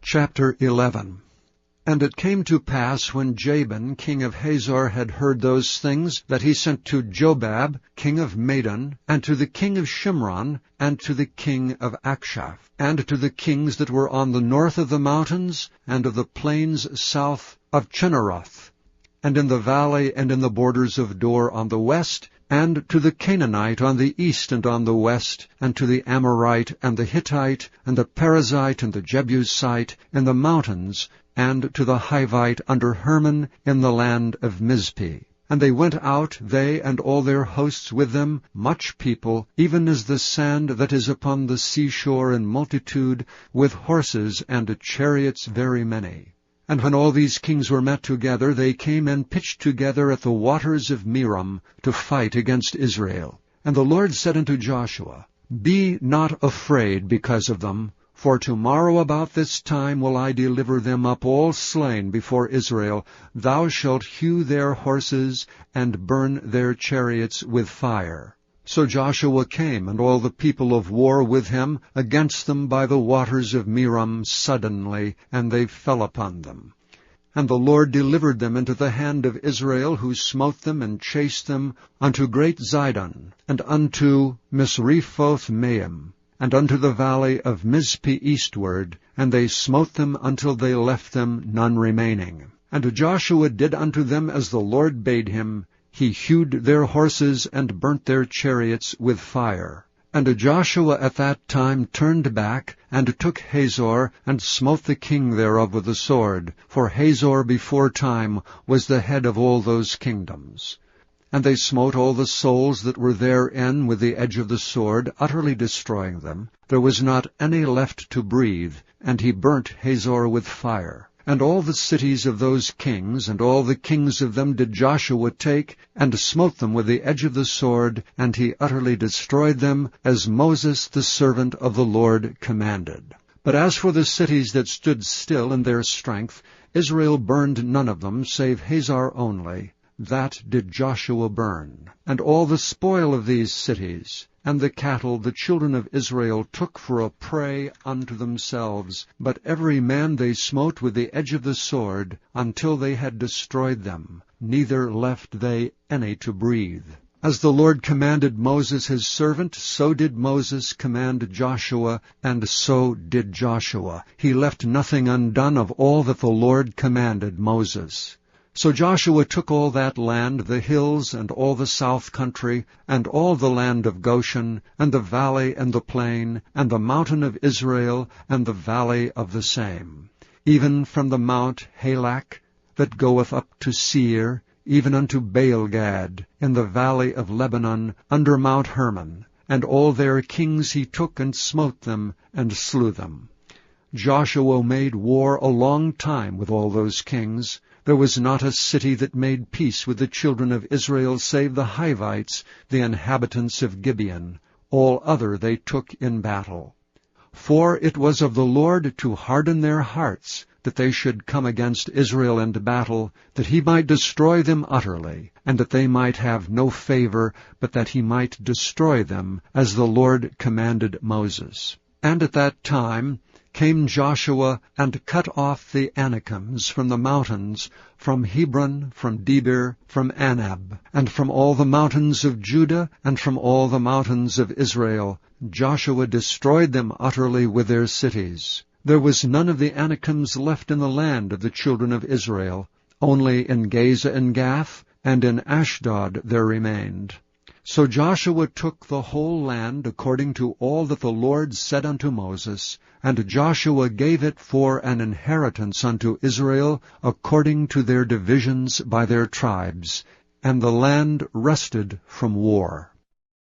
Chapter 11. And it came to pass, when Jabin king of Hazor had heard those things, that he sent to Jobab king of Madon, and to the king of Shimron, and to the king of Achshaph, and to the kings that were on the north of the mountains, and of the plains south of Chinneroth, and in the valley and in the borders of Dor on the west, and to the Canaanite on the east and on the west, and to the Amorite and the Hittite, and the Perizzite and the Jebusite in the mountains, and to the Hivite under Hermon in the land of Mizpeh. And they went out, they and all their hosts with them, much people, even as the sand that is upon the seashore in multitude, with horses and chariots very many. And when all these kings were met together, they came and pitched together at the waters of Merom to fight against Israel. And the Lord said unto Joshua, Be not afraid because of them, for tomorrow about this time will I deliver them up all slain before Israel. Thou shalt hew their horses, and burn their chariots with fire. So Joshua came, and all the people of war with him, against them by the waters of Merom suddenly, and they fell upon them. And the Lord delivered them into the hand of Israel, who smote them and chased them unto great Zidon, and unto Misrephoth-maim, and unto the valley of Mizpeh eastward, and they smote them until they left them none remaining. And Joshua did unto them as the Lord bade him. He hewed their horses and burnt their chariots with fire. And Joshua at that time turned back, and took Hazor, and smote the king thereof with the sword. For Hazor before time was the head of all those kingdoms. And they smote all the souls that were therein with the edge of the sword, utterly destroying them. There was not any left to breathe, and he burnt Hazor with fire. And all the cities of those kings, and all the kings of them did Joshua take, and smote them with the edge of the sword, and he utterly destroyed them, as Moses the servant of the Lord commanded. But as for the cities that stood still in their strength, Israel burned none of them, save Hazor only. That did Joshua burn. And all the spoil of these cities, and the cattle the children of Israel took for a prey unto themselves, but every man they smote with the edge of the sword, until they had destroyed them, neither left they any to breathe. As the Lord commanded Moses his servant, so did Moses command Joshua, and so did Joshua. He left nothing undone of all that the Lord commanded Moses. So Joshua took all that land, the hills, and all the south country, and all the land of Goshen, and the valley and the plain, and the mountain of Israel, and the valley of the same, even from the mount Halak, that goeth up to Seir, even unto Baalgad, in the valley of Lebanon, under Mount Hermon. And all their kings he took, and smote them, and slew them. Joshua made war a long time with all those kings. There was not a city that made peace with the children of Israel, save the Hivites, the inhabitants of Gibeon. All other they took in battle. For it was of the Lord to harden their hearts, that they should come against Israel in battle, that he might destroy them utterly, and that they might have no favor, but that he might destroy them, as the Lord commanded Moses. And at that time came Joshua, and cut off the Anakims from the mountains, from Hebron, from Debir, from Anab, and from all the mountains of Judah, and from all the mountains of Israel. Joshua destroyed them utterly with their cities. There was none of the Anakims left in the land of the children of Israel. Only in Gaza and Gath, and in Ashdod there remained. So Joshua took the whole land according to all that the Lord said unto Moses, and Joshua gave it for an inheritance unto Israel according to their divisions by their tribes, and the land rested from war.